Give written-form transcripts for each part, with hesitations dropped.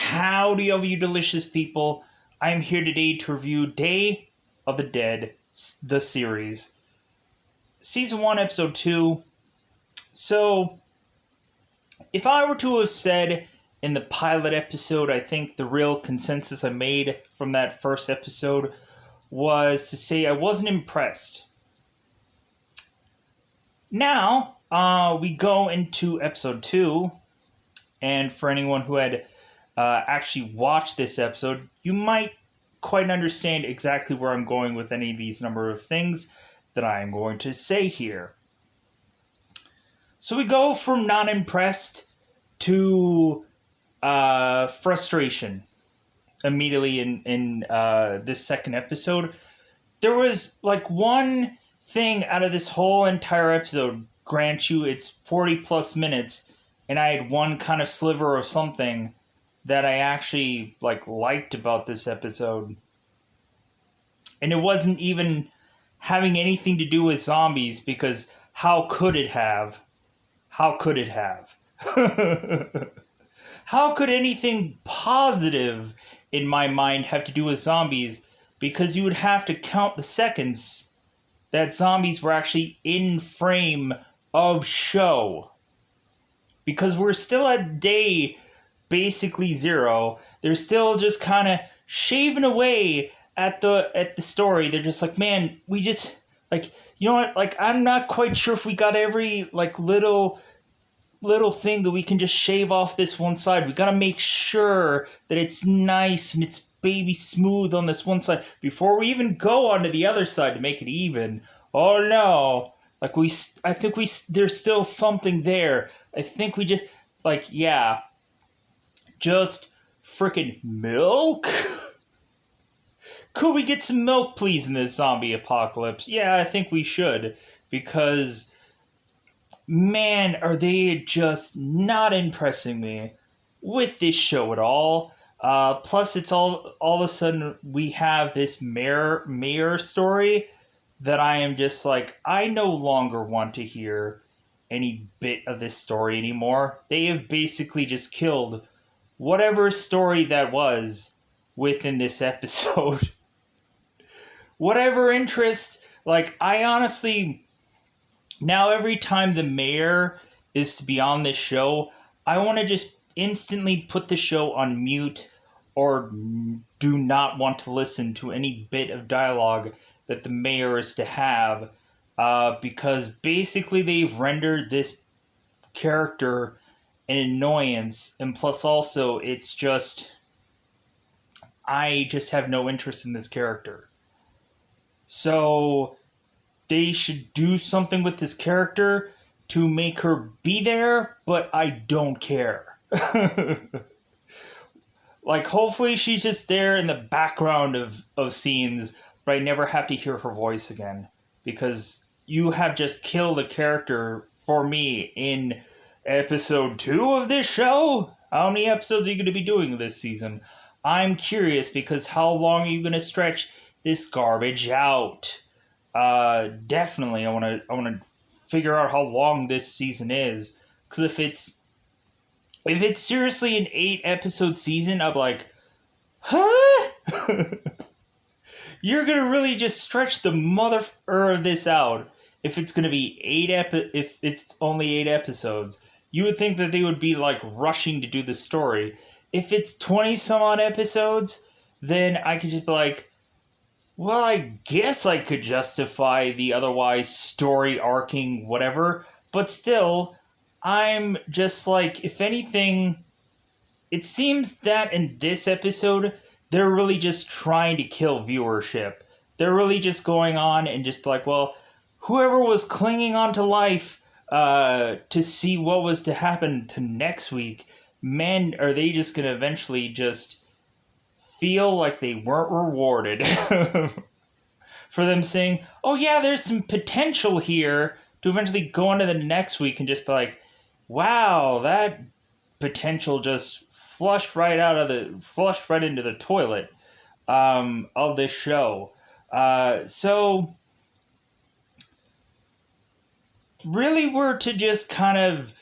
Howdy, all you delicious people. I'm here today to review Day of the Dead, the series. Season 1, Episode 2. So, if I were to have said in the pilot episode, I think the real consensus I made from that first episode was to say I wasn't impressed. Now, we go into Episode 2, and for anyone who had actually watched this episode, you might quite understand exactly where I'm going with any of these number of things that I am going to say here. So we go from not impressed to frustration immediately in this second episode. There was like one thing out of this whole entire episode, grant you it's 40 plus minutes, and I had one kind of sliver of something that I actually liked about this episode. And it wasn't even having anything to do with zombies, because how could it have? How could it have? How could anything positive in my mind have to do with zombies? Because you would have to count the seconds that zombies were actually in frame of show. Because we're still at day basically 0. They're still just kind of shaving away at the story. They're just like, man, we just you know what? I'm not quite sure if we got every little thing that we can just shave off this one side. We gotta make sure that it's nice and it's baby smooth on this one side before we even go onto the other side to make it even. Oh no! I think there's still something there. I think we just yeah. Just frickin' milk? Could we get some milk, please, in this zombie apocalypse? Yeah, I think we should. Because, man, are they just not impressing me with this show at all. Plus, it's all of a sudden we have this mayor story that I am just I no longer want to hear any bit of this story anymore. They have basically just killed whatever story that was within this episode. Whatever interest, I honestly, now every time the mayor is to be on this show, I want to just instantly put the show on mute or do not want to listen to any bit of dialogue that the mayor is to have, because basically they've rendered this character an annoyance, and plus also it's just, I just have no interest in this character. So they should do something with this character to make her be there, but I don't care. Hopefully she's just there in the background of scenes, but I never have to hear her voice again, because you have just killed a character for me in Episode 2 of this show? How many episodes are you going to be doing this season? I'm curious, because how long are you going to stretch this garbage out? Definitely, I want to figure out how long this season is. Because if it's seriously an 8-episode season, I'm like, huh? You're going to really just stretch the mother of this out if it's going to be if it's only 8 episodes. You would think that they would be rushing to do the story. If it's 20 some odd episodes, then I could just be well, I guess I could justify the otherwise story arcing whatever, but still, I'm just if anything, it seems that in this episode, they're really just trying to kill viewership. They're really just going on and just well, whoever was clinging on to life to see what was to happen to next week, man, are they just going to eventually just feel like they weren't rewarded for them saying, oh yeah, there's some potential here, to eventually go on to the next week and just be wow, that potential just flushed right into the toilet of this show. So really, we're to just kind of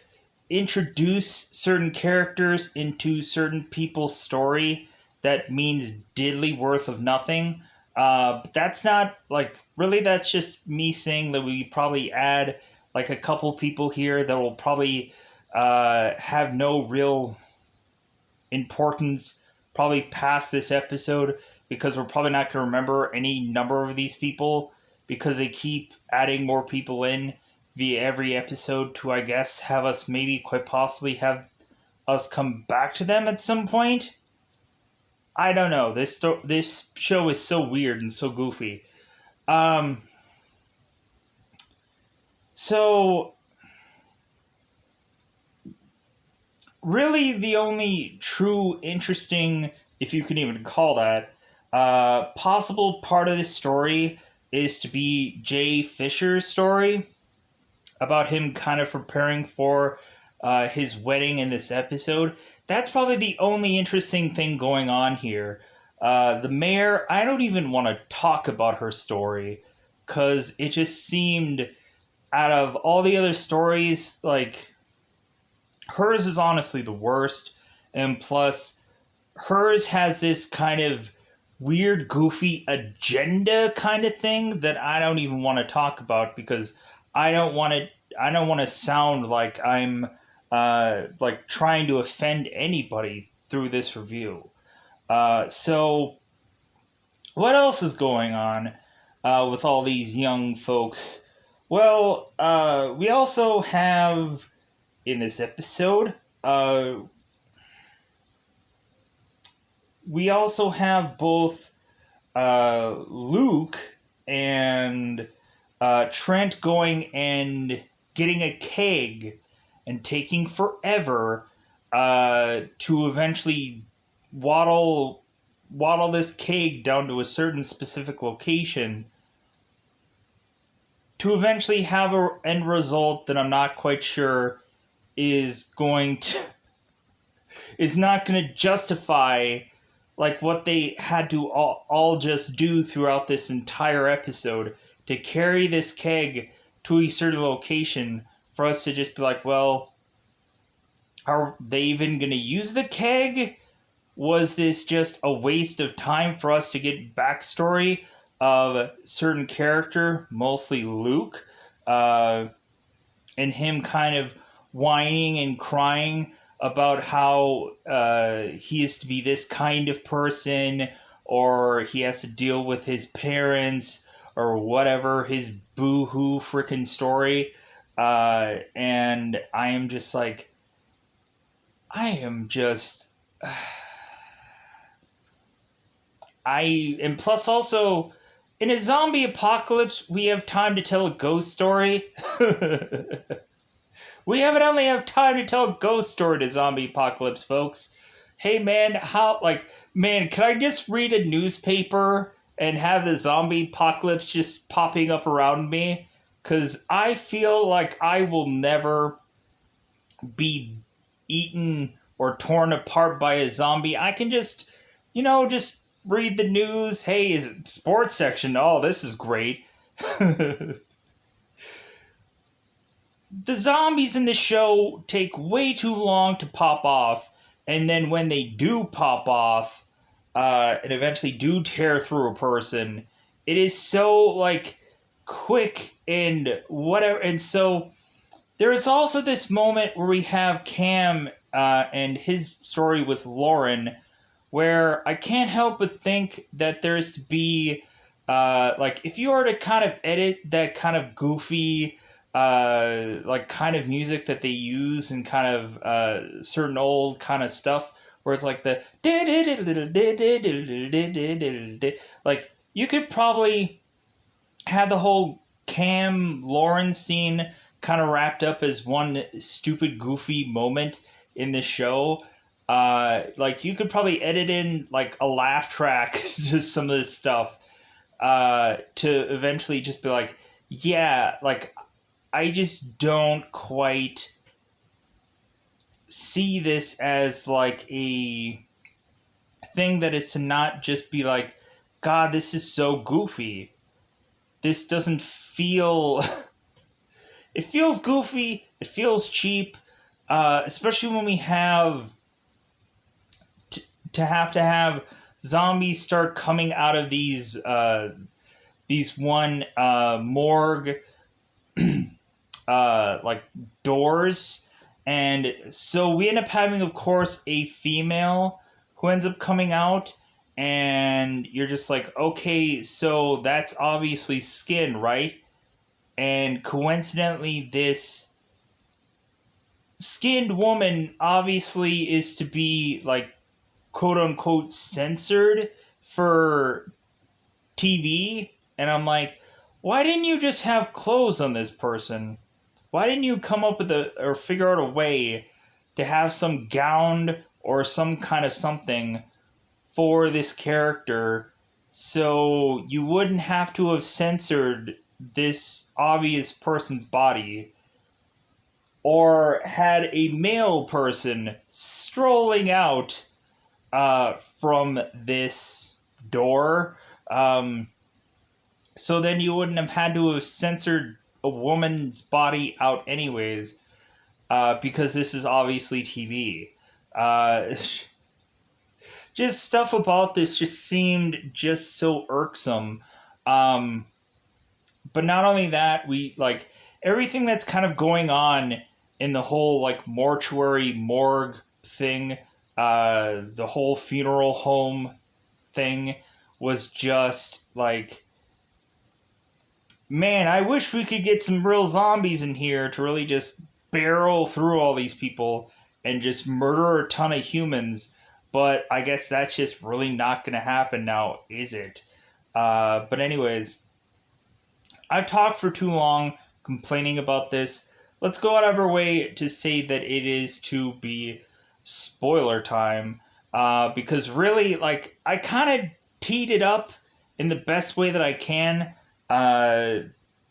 introduce certain characters into certain people's story that means diddly worth of nothing. But that's not like really. That's just me saying that we probably add like a couple people here that will probably have no real importance probably past this episode because we're probably not going to remember any number of these people because they keep adding more people in via every episode to, I guess, have us maybe quite possibly have us come back to them at some point. I don't know. This show is so weird and so goofy. Um, so really, the only true interesting, if you can even call that, possible part of this story is to be Jay Fisher's story about him kind of preparing for his wedding in this episode. That's probably the only interesting thing going on here. The mayor, I don't even want to talk about her story because it just seemed out of all the other stories, like hers is honestly the worst. And plus, hers has this kind of weird, goofy agenda kind of thing that I don't even want to talk about because I don't want to. I don't want to sound like I'm like trying to offend anybody through this review. So, what else is going on with all these young folks? Well, we also have in this episode. We also have both Luke and Trent going and getting a keg and taking forever to eventually waddle this keg down to a certain specific location to eventually have an end result that I'm not quite sure is going to is not going to justify like what they had to all just do throughout this entire episode to carry this keg to a certain location for us to just be like, well, are they even going to use the keg? Was this just a waste of time for us to get backstory of a certain character, mostly Luke, and him kind of whining and crying about how he is to be this kind of person, or he has to deal with his parents, or whatever, his boo-hoo freaking story. And I am just like, I am just... and plus also, in a zombie apocalypse, we have time to tell a ghost story. We haven't only have time to tell a ghost story to zombie apocalypse, folks. Hey man, can I just read a newspaper and have the zombie apocalypse just popping up around me? Because I feel like I will never be eaten or torn apart by a zombie. I can just, just read the news. Hey, is it sports section? Oh, this is great. The zombies in the show take way too long to pop off, and then when they do pop off, and eventually do tear through a person, it is so like quick and whatever. And so there is also this moment where we have Cam and his story with Lauren, where I can't help but think that there's to be like if you were to kind of edit that kind of goofy like kind of music that they use and kind of certain old kind of stuff where it's like the like you could probably have the whole Cam Lauren scene kind of wrapped up as one stupid goofy moment in the show. Like you could probably edit in like a laugh track to some of this stuff to eventually just be like, yeah, like I just don't quite see this as like a thing that is to not just be like, God, this is so goofy. This doesn't feel... It feels goofy. It feels cheap. especially when we have to have zombies start coming out of these one morgue like doors, and so we end up having, of course, a female who ends up coming out, and you're just like, okay, so that's obviously skin, right? And coincidentally, this skinned woman obviously is to be like quote unquote censored for TV, and I'm like, why didn't you just have clothes on this person? Why didn't you come up with a or figure out a way to have some gown or some kind of something for this character so you wouldn't have to have censored this obvious person's body, or had a male person strolling out from this door. Um, so then you wouldn't have had to have censored a woman's body out anyways, because this is obviously TV. Uh, just stuff about this just seemed just so irksome. Um, but not only that, we like everything that's kind of going on in the whole like mortuary morgue thing, the whole funeral home thing was just like, man, I wish we could get some real zombies in here to really just barrel through all these people and just murder a ton of humans. But I guess that's just really not going to happen now, is it? But anyways, I've talked for too long complaining about this. Let's go out of our way to say that it is to be spoiler time. Because really, like, I kind of teed it up in the best way that I can. Uh,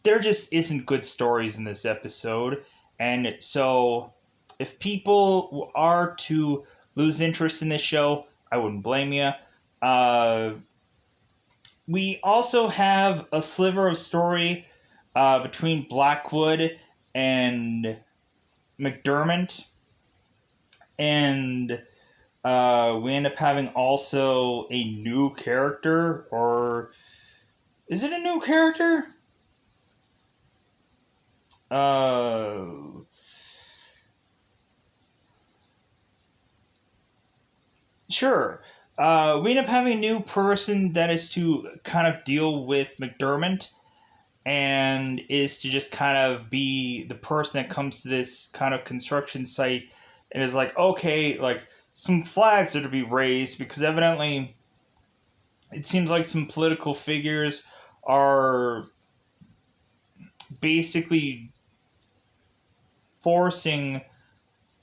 there just isn't good stories in this episode. And so, if people are to lose interest in this show, I wouldn't blame you. Uh, we also have a sliver of story between Blackwood and McDermott, and we end up having also a new character, or is it a new character? Uh, sure. We end up having a new person that is to kind of deal with McDermott, and is to just kind of be the person that comes to this kind of construction site and is like, okay, like some flags are to be raised because evidently it seems like some political figures are basically forcing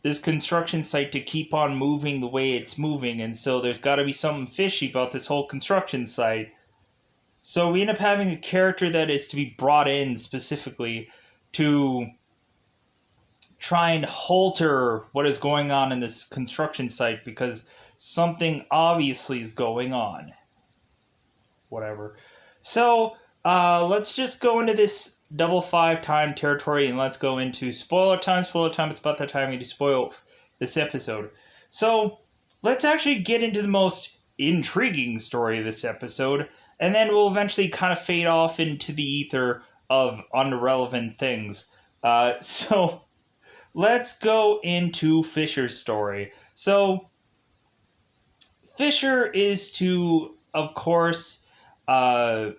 this construction site to keep on moving the way it's moving, and so there's got to be something fishy about this whole construction site. So we end up having a character that is to be brought in specifically to try and halter what is going on in this construction site because something obviously is going on. Whatever. So let's just go into this double five time territory and let's go into spoiler time. Spoiler time. It's about that time we do spoil this episode. So let's actually get into the most intriguing story of this episode, and then we'll eventually kind of fade off into the ether of irrelevant things. So let's go into Fisher's story. So Fisher is to, of course, uh,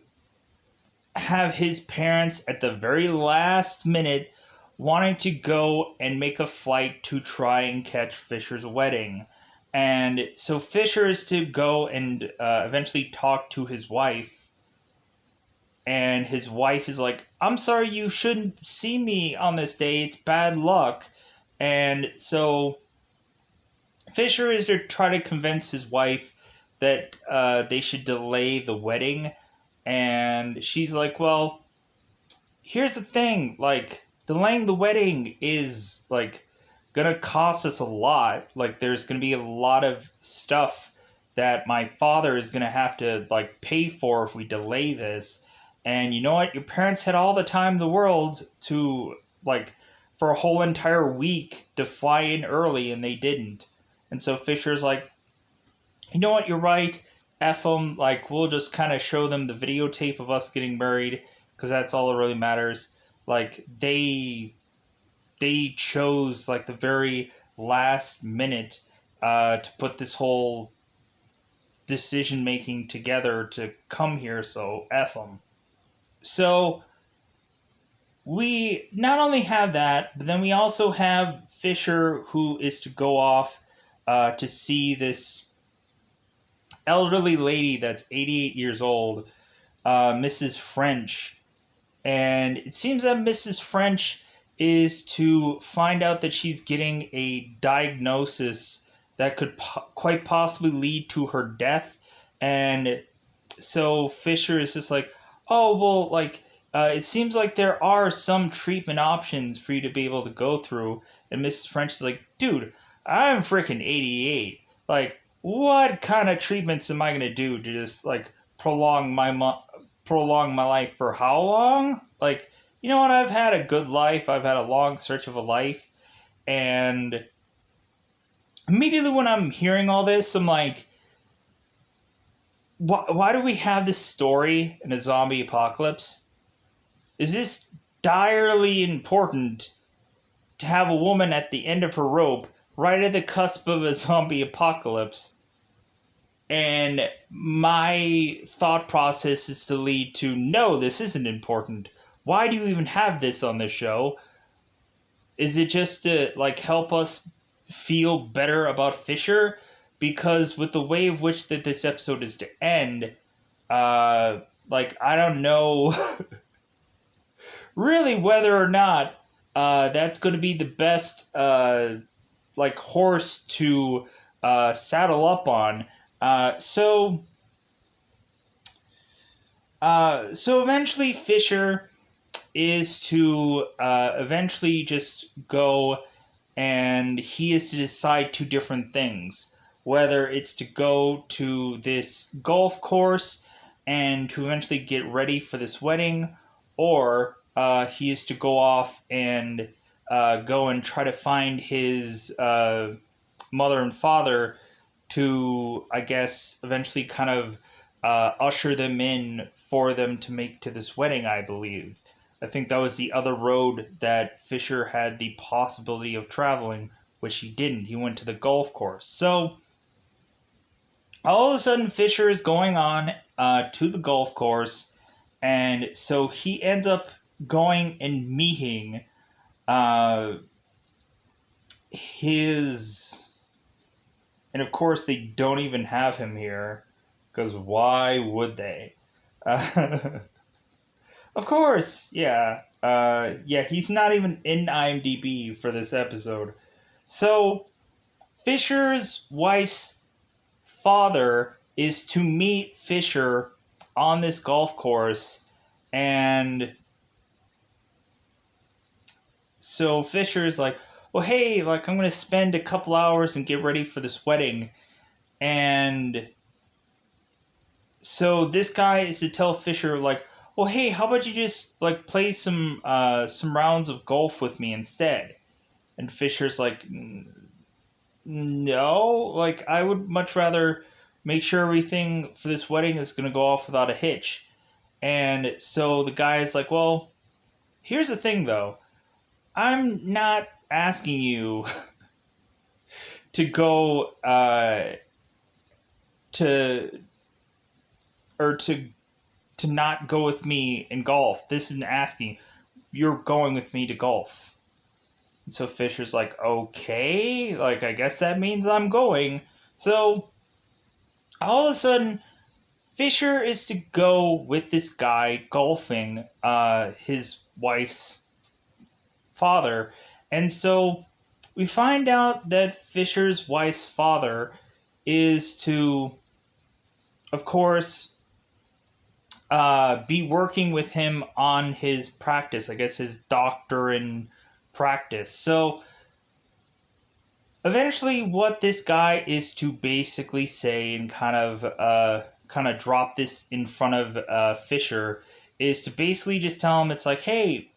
have his parents at the very last minute wanting to go and make a flight to try and catch Fisher's wedding. And so Fisher is to go and eventually talk to his wife. And his wife is like, I'm sorry, you shouldn't see me on this day. It's bad luck. And so Fisher is to try to convince his wife that they should delay the wedding. And she's like, well, here's the thing. Like, delaying the wedding is, like, gonna cost us a lot. Like, there's gonna be a lot of stuff that my father is gonna have to, like, pay for if we delay this. And you know what? Your parents had all the time in the world to, like, for a whole entire week to fly in early, and they didn't. And so Fisher's like, you know what, you're right. F them. Like, we'll just kind of show them the videotape of us getting married, because that's all that really matters. Like, they chose, like, the very last minute to put this whole decision making together to come here, so F them. So we not only have that, but then we also have Fisher, who is to go off to see this elderly lady that's 88 years old, Mrs. French. And it seems that Mrs. French is to find out that she's getting a diagnosis that could quite possibly lead to her death. And so Fisher is just like, oh, well, like, it seems like there are some treatment options for you to be able to go through. And Mrs. French is like, dude, I'm freaking 88. Like, what kind of treatments am I going to do to just, like, prolong my life for how long? Like, you know what? I've had a good life. I've had a long search of a life. And immediately when I'm hearing all this, I'm like, why do we have this story in a zombie apocalypse? Is this direly important to have a woman at the end of her rope, right at the cusp of a zombie apocalypse? And my thought process is to lead to, no, this isn't important. Why do you even have this on the show? Is it just to, like, help us feel better about Fisher? Because with the way of which that this episode is to end, like, I don't know really whether or not that's going to be the best, like, horse to saddle up on. So eventually Fisher is to eventually just go, and he is to decide two different things. Whether it's to go to this golf course and to eventually get ready for this wedding, or he is to go off and go and try to find his mother and father to, I guess, eventually kind of usher them in for them to make to this wedding, I believe. I think that was the other road that Fisher had the possibility of traveling, which he didn't. He went to the golf course. So, all of a sudden, Fisher is going on to the golf course, and so he ends up going and meeting his... And of course, they don't even have him here, because why would they? Of course, yeah. Yeah, he's not even in IMDb for this episode. So, Fisher's wife's father is to meet Fisher on this golf course, and so Fisher is like, well, hey, like, I'm going to spend a couple hours and get ready for this wedding. And so this guy is to tell Fisher, like, well, hey, how about you just, like, play some rounds of golf with me instead? And Fisher's like, no, like, I would much rather make sure everything for this wedding is going to go off without a hitch. And so the guy is like, well, here's the thing, though. I'm not asking you to go to not go with me in golf. This isn't asking. You're going with me to golf. And so Fisher's like, okay, like, I guess that means I'm going. So all of a sudden, Fisher is to go with this guy golfing, his wife's father. And so we find out that Fisher's wife's father is to, of course, be working with him on his practice, I guess his doctorate practice. So eventually what this guy is to basically say and kind of drop this in front of Fisher is to basically just tell him, it's like, hey,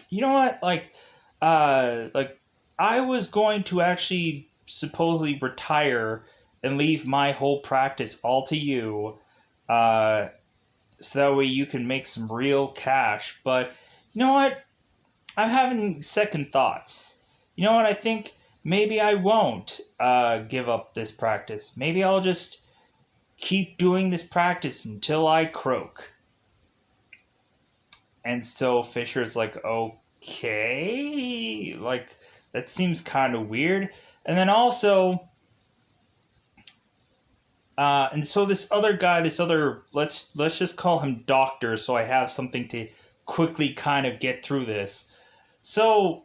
you know what, like, like I was going to actually supposedly retire and leave my whole practice all to you, uh, so that way you can make some real cash. But you know what? I'm having second thoughts. You know what? I think maybe I won't give up this practice. Maybe I'll just keep doing this practice until I croak. And so Fisher's like, okay, like that seems kind of weird. And then also, and so this other guy, this other let's just call him Doctor, so I have something to quickly kind of get through this. So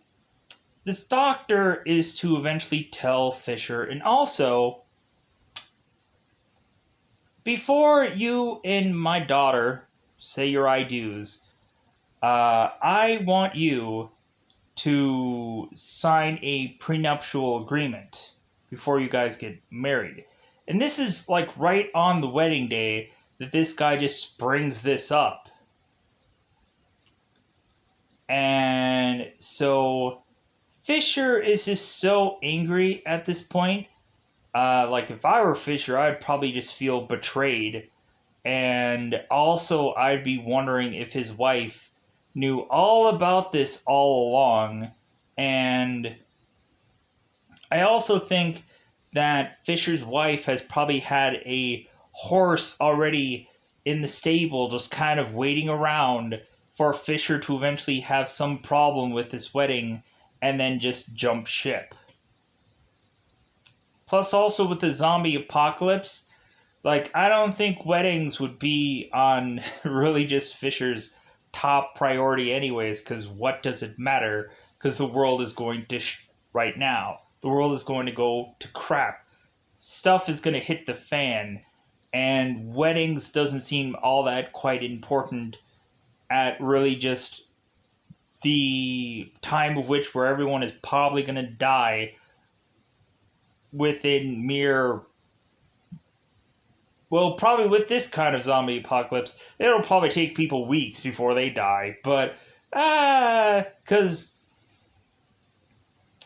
this doctor is to eventually tell Fisher, and also before you and my daughter say your I do's, I want you to sign a prenuptial agreement before you guys get married. And this is like right on the wedding day that this guy just springs this up. And so Fisher is just so angry at this point. Like if I were Fisher, I'd probably just feel betrayed. And also, I'd be wondering if his wife knew all about this all along. And I also think that Fisher's wife has probably had a horse already in the stable, just kind of waiting around for Fisher to eventually have some problem with this wedding and then just jump ship. Plus, also with the zombie apocalypse, like, I don't think weddings would be on really just Fisher's top priority, anyways, because what does it matter? Because the world is going to, right now, the world is going to go to crap. Stuff is going to hit the fan, and weddings doesn't seem all that quite important at really just the time of which where everyone is probably going to die within mere, well, probably with this kind of zombie apocalypse, it'll probably take people weeks before they die. But, because.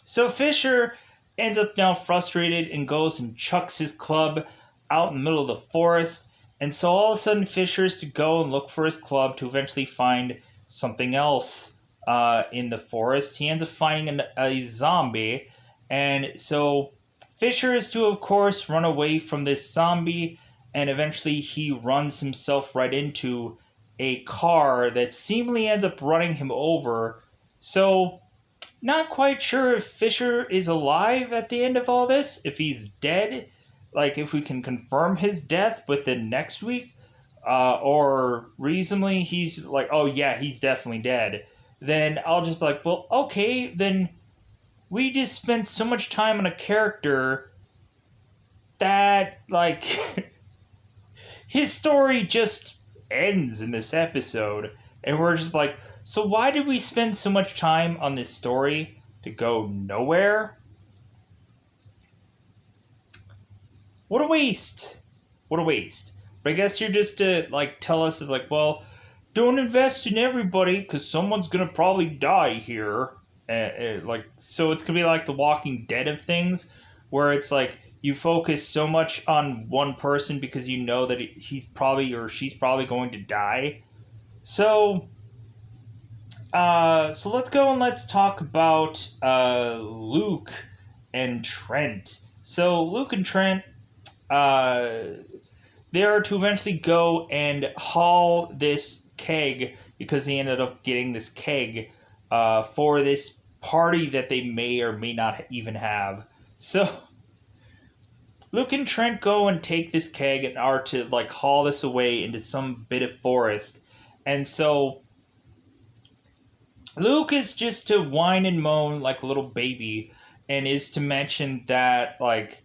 So Fisher ends up now frustrated and goes and chucks his club out in the middle of the forest. And so all of a sudden, Fisher is to go and look for his club to eventually find something else in the forest. He ends up finding a zombie. And so Fisher is to, of course, run away from this zombie. And eventually he runs himself right into a car that seemingly ends up running him over. So, not quite sure if Fisher is alive at the end of all this, if he's dead, like if we can confirm his death within next week, or reasonably he's like, oh yeah, he's definitely dead. Then I'll just be like, well, okay, then we just spent so much time on a character that, like, his story just ends in this episode. And we're just like, so why did we spend so much time on this story to go nowhere? What a waste. What a waste. But I guess you're just to, like, tell us, like, well, don't invest in everybody because someone's going to probably die here. Like, so it's going to be like the Walking Dead of things, where it's like, you focus so much on one person because you know that he's probably or she's probably going to die. So, so let's go and let's talk about Luke and Trent. So Luke and Trent, they are to eventually go and haul this keg because they ended up getting this keg for this party that they may or may not even have. So Luke and Trent go and take this keg and are to like haul this away into some bit of forest. And so Luke is just to whine and moan like a little baby and is to mention that like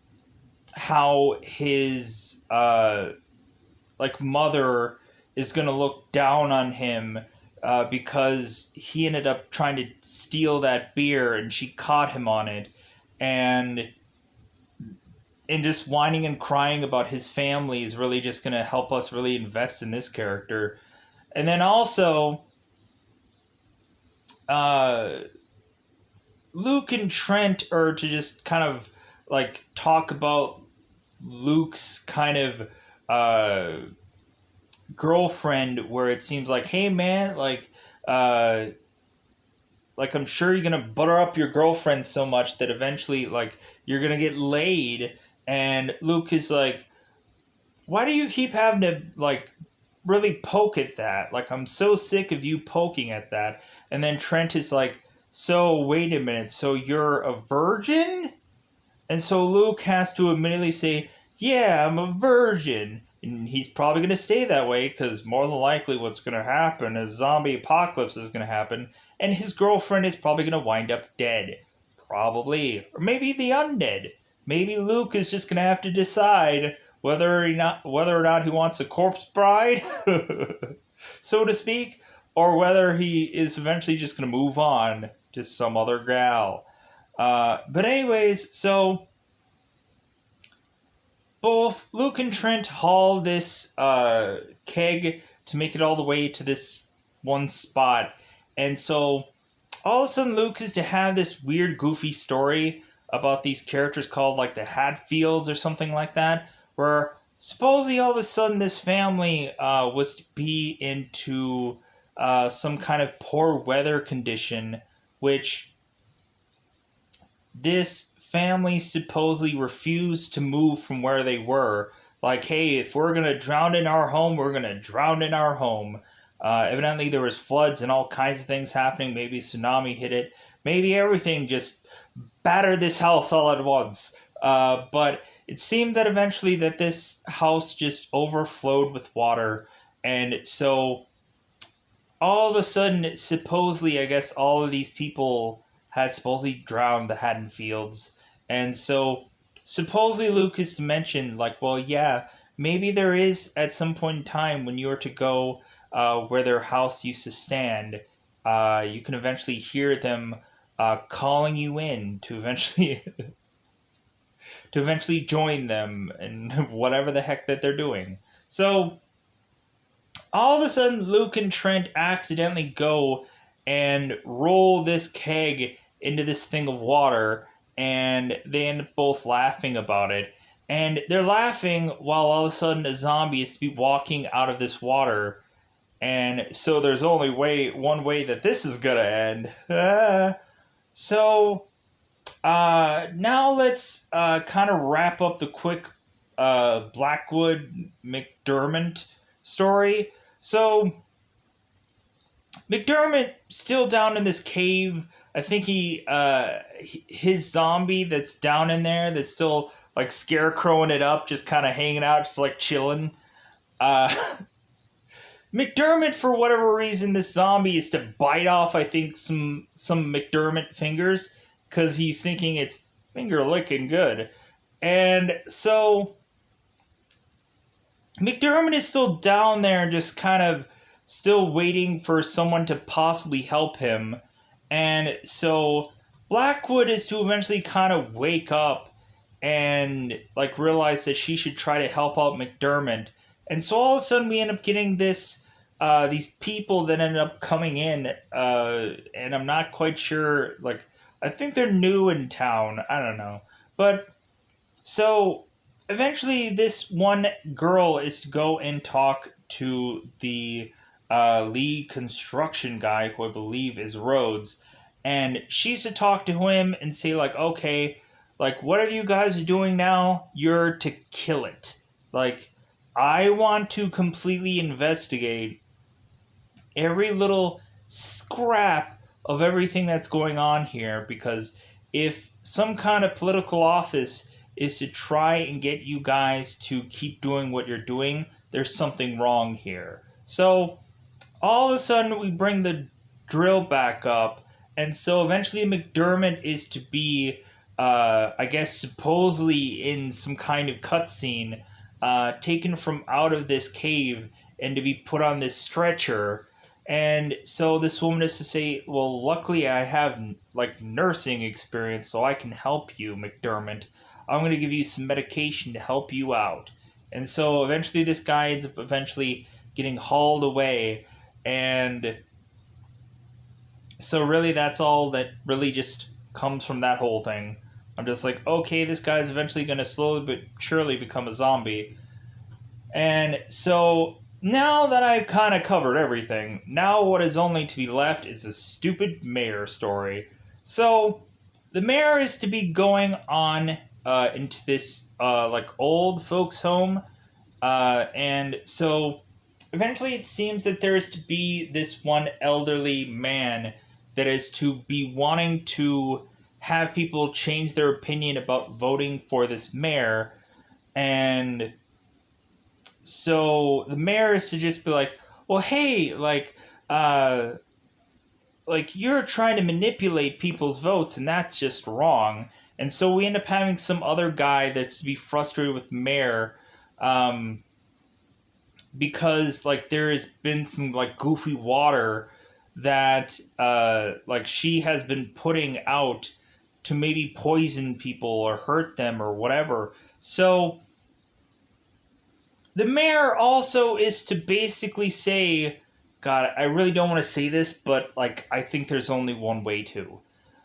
how his like mother is going to look down on him because he ended up trying to steal that beer and she caught him on it. And just whining and crying about his family is really just going to help us really invest in this character. And then also, Luke and Trent are to just kind of like talk about Luke's kind of uh, girlfriend, where it seems like, hey man, uh, like I'm sure you're gonna butter up your girlfriend so much that eventually like you're gonna get laid. And Luke is like, why do you keep having to like really poke at that? Like I'm so sick of you poking at that. And then Trent is like, so wait a minute, so you're a virgin? And so Luke has to immediately say, yeah, I'm a virgin. And he's probably going to stay that way because more than likely what's going to happen is zombie apocalypse is going to happen. And his girlfriend is probably going to wind up dead. Probably. Or maybe the undead. Maybe Luke is just going to have to decide whether or not he wants a corpse bride, so to speak, or whether he is eventually just going to move on to some other gal. But anyways, so both Luke and Trent haul this keg to make it all the way to this one spot. And so all of a sudden Luke is to have this weird, goofy story about these characters called like the Hatfields or something like that, where supposedly all of a sudden this family was to be into some kind of poor weather condition, which this family supposedly refused to move from where they were. Like, hey, if we're gonna drown in our home, we're gonna drown in our home. Evidently, there was floods and all kinds of things happening. Maybe a tsunami hit it. Maybe everything just battered this house all at once. But it seemed that eventually that this house just overflowed with water, and so all of a sudden, supposedly, I guess all of these people had supposedly drowned the Haddonfields. And so, supposedly, Lucas mentioned, like, well, yeah, maybe there is at some point in time when you were to go where their house used to stand, you can eventually hear them calling you in to eventually to eventually join them in whatever the heck that they're doing. So all of a sudden Luke and Trent accidentally go and roll this keg into this thing of water, and they end up both laughing about it. And they're laughing while all of a sudden a zombie is to be walking out of this water. And so there's only one way that this is gonna end. So now let's kind of wrap up the quick Blackwood McDermott story. So McDermott still down in this cave. I think his zombie that's down in there that's still like scarecrowing it up, just kind of hanging out, just like chilling. Uh, McDermott, for whatever reason, this zombie is to bite off, I think, some McDermott fingers because he's thinking it's finger licking good. And so McDermott is still down there, just kind of still waiting for someone to possibly help him. And so Blackwood is to eventually kind of wake up and like realize that she should try to help out McDermott. And so all of a sudden we end up getting these people that end up coming in, and I'm not quite sure. Like I think they're new in town. I don't know, but so eventually this one girl is to go and talk to the lead construction guy, who I believe is Rhodes, and she's to talk to him and say like, okay, like whatever you guys are doing now, you're to kill it. Like I want to completely investigate every little scrap of everything that's going on here, because if some kind of political office is to try and get you guys to keep doing what you're doing, there's something wrong here. So all of a sudden we bring the drill back up, and so eventually McDermott is to be I guess supposedly in some kind of cutscene, taken from out of this cave and to be put on this stretcher. And so this woman is to say, well, luckily I have like nursing experience, so I can help you, McDermott. I'm going to give you some medication to help you out. And so eventually this guy ends up eventually getting hauled away. And so really that's all that really just comes from that whole thing. I'm just like, okay, this guy's eventually going to slowly but surely become a zombie. And so now that I've kind of covered everything, now what is only to be left is a stupid mayor story. So the mayor is to be going on into this like old folks home, and so eventually it seems that there is to be this one elderly man that is to be wanting to have people change their opinion about voting for this mayor. And so the mayor is to just be like, well, hey, uh, like you're trying to manipulate people's votes, and that's just wrong. And so we end up having some other guy that's to be frustrated with the mayor, um, because like there has been some like goofy water that like she has been putting out to maybe poison people or hurt them or whatever. So the mayor also is to basically say, God, I really don't want to say this, but like I think there's only one way to.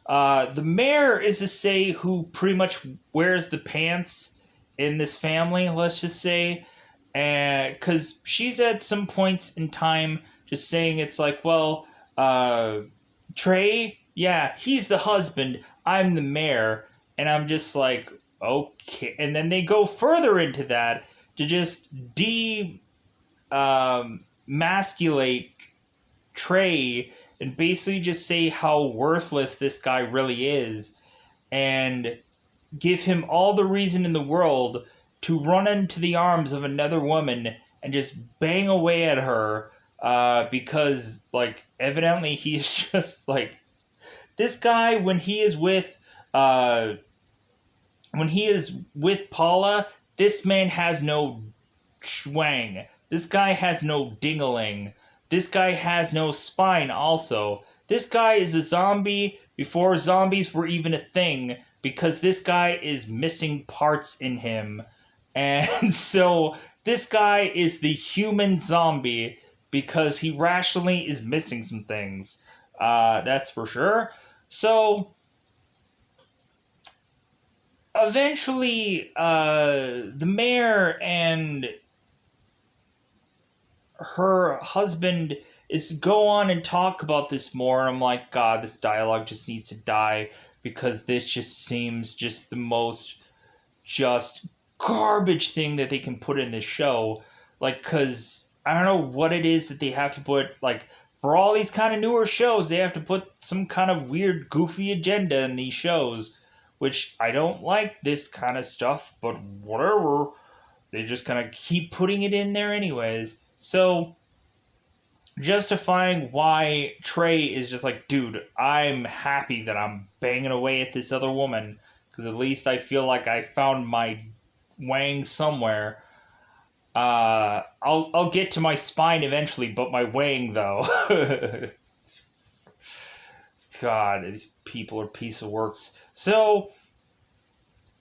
The mayor is to say who pretty much wears the pants in this family, let's just say, because she's at some points in time just saying it's like, well, uh, Trey, yeah, he's the husband, I'm the mayor, and I'm just like, okay. And then they go further into that to just masculate Trey and basically just say how worthless this guy really is and give him all the reason in the world to run into the arms of another woman and just bang away at her, because like evidently he's just like this guy uh, when he is with Paula, this man has no schwang. This guy has no dingaling. This guy has no spine also. This guy is a zombie before zombies were even a thing because this guy is missing parts in him. And so this guy is the human zombie because he rationally is missing some things. That's for sure. So eventually, the mayor and her husband is go on and talk about this more. And I'm like, God, this dialogue just needs to die because this just seems just the most just garbage thing that they can put in this show. Like, because I don't know what it is that they have to put, like, for all these kind of newer shows, they have to put some kind of weird, goofy agenda in these shows, which I don't like this kind of stuff, but whatever. They just kind of keep putting it in there anyways. So, justifying why Trey is just like, dude, I'm happy that I'm banging away at this other woman, because at least I feel like I found my wang somewhere. I'll get to my spine eventually, but my wang though. God, these people are piece of works. So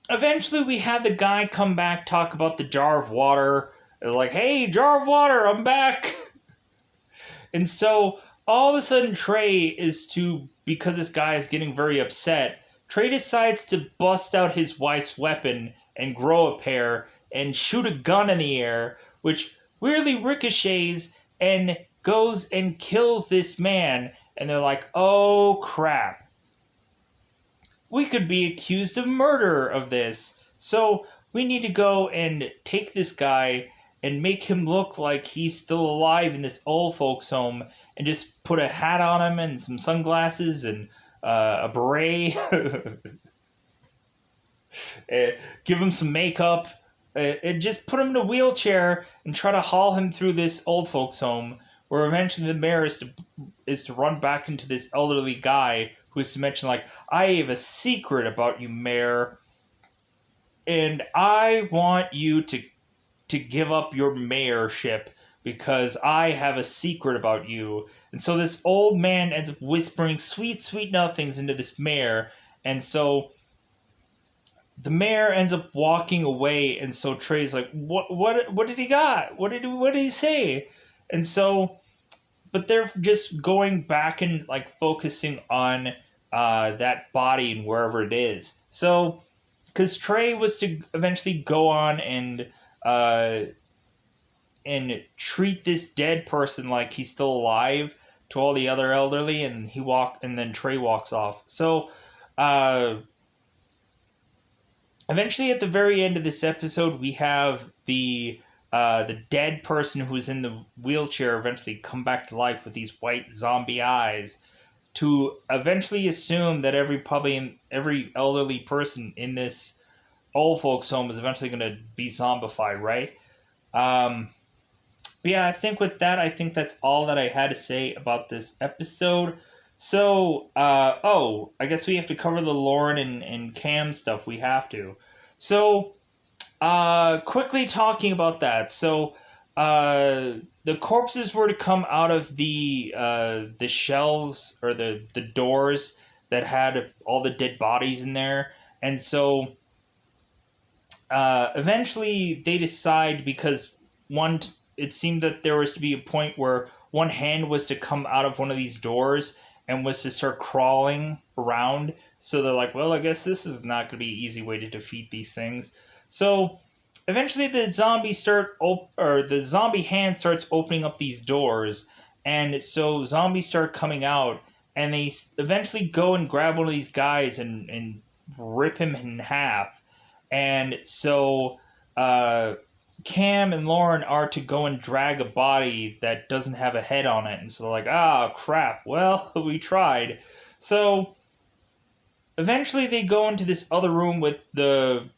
eventually we had the guy come back, talk about the jar of water. They're like, hey, jar of water, I'm back. And so all of a sudden Trey is to, because this guy is getting very upset, Trey decides to bust out his wife's weapon and grow a pair and shoot a gun in the air, which weirdly ricochets and goes and kills this man. And they're like, oh crap. We could be accused of murder of this. So we need to go and take this guy and make him look like he's still alive in this old folks home and just put a hat on him and some sunglasses and a beret. Give him some makeup and just put him in a wheelchair and try to haul him through this old folks home where eventually the mayor is to run back into this elderly guy who is to mention like, I have a secret about you, mayor, and I want you to give up your mayorship because I have a secret about you. And so this old man ends up whispering sweet, sweet nothings into this mayor. And so the mayor ends up walking away. And so Trey's like, what did he got? What did he say? And so, but they're just going back and like focusing on that body and wherever it is. So, because Trey was to eventually go on and treat this dead person like he's still alive to all the other elderly, and and then Trey walks off. So, uh, eventually, at the very end of this episode, we have the dead person who's in the wheelchair eventually come back to life with these white zombie eyes to eventually assume that every elderly person in this old folks home is eventually going to be zombified, right? Um, but yeah, I think with that, I think that's all that I had to say about this episode. So, I guess we have to cover the Lauren and Cam stuff. We have to. So, quickly talking about that. So, the corpses were to come out of the shelves or the doors that had all the dead bodies in there, and so eventually they decide because one, it seemed that there was to be a point where one hand was to come out of one of these doors and was to start crawling around. So they're like, well, I guess this is not going to be an easy way to defeat these things. So eventually the zombie hand starts opening up these doors, and so zombies start coming out, and they eventually go and grab one of these guys and rip him in half. And so Cam and Lauren are to go and drag a body that doesn't have a head on it, and so they're like, ah, crap, well, we tried. So eventually they go into this other room with the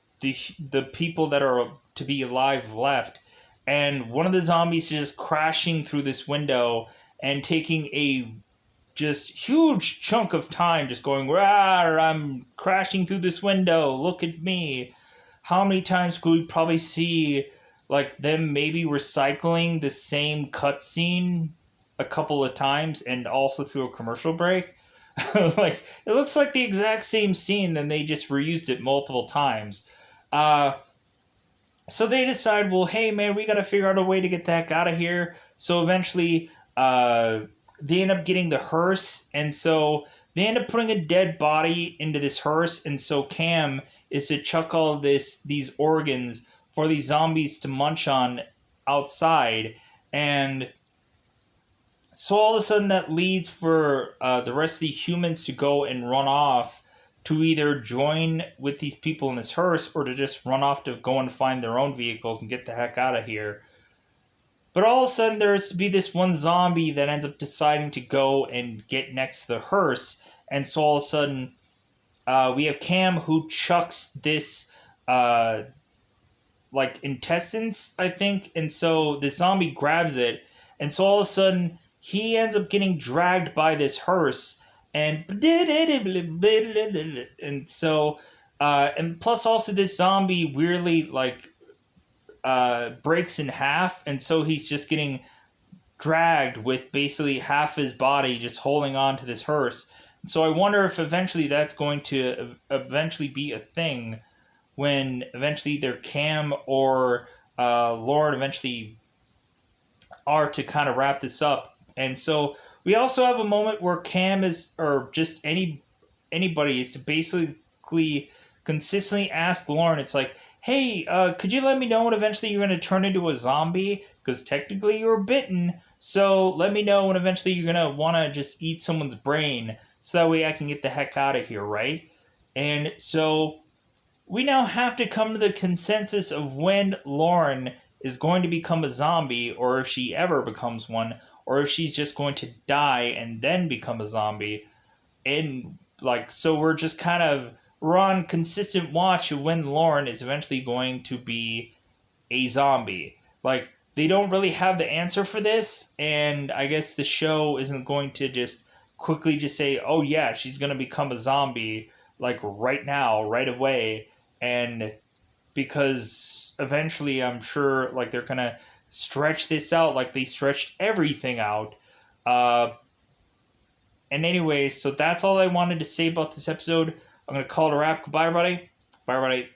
people that are to be alive left, and one of the zombies is just crashing through this window and taking a just huge chunk of time just going, rawr, I'm crashing through this window, look at me. How many times could we probably see like them maybe recycling the same cutscene a couple of times and also through a commercial break? Like it looks like the exact same scene, and they just reused it multiple times. Uh, so they decide, well, hey man, we got to figure out a way to get the heck out of here. So eventually, they end up getting the hearse, and so they end up putting a dead body into this hearse, and so Cam is to chuck all these organs for these zombies to munch on outside, and so all of a sudden that leads for the rest of the humans to go and run off to either join with these people in this hearse or to just run off to go and find their own vehicles and get the heck out of here. But all of a sudden there's to be this one zombie that ends up deciding to go and get next to the hearse, and so all of a sudden we have Cam who chucks this like intestines, I think, and so the zombie grabs it, and so all of a sudden he ends up getting dragged by this hearse, and so and plus also this zombie weirdly like breaks in half, and so he's just getting dragged with basically half his body just holding on to this hearse. So I wonder if eventually that's going to eventually be a thing when eventually either Cam or Lauren eventually are to kind of wrap this up. And so we also have a moment where Cam is, or just anybody is to basically consistently ask Lauren, it's like, hey, could you let me know when eventually you're going to turn into a zombie? Because technically you were bitten, so let me know when eventually you're going to want to just eat someone's brain, so that way I can get the heck out of here, right? And so we now have to come to the consensus of when Lauren is going to become a zombie, or if she ever becomes one, or if she's just going to die and then become a zombie. And like, so we're on consistent watch of when Lauren is eventually going to be a zombie. Like, they don't really have the answer for this, and I guess the show isn't going to just quickly just say, oh yeah, she's going to become a zombie, like right now, right away. And because eventually I'm sure like they're going to stretch this out like they stretched everything out. And anyways, so that's all I wanted to say about this episode. I'm going to call it a wrap. Goodbye, everybody. Bye, everybody.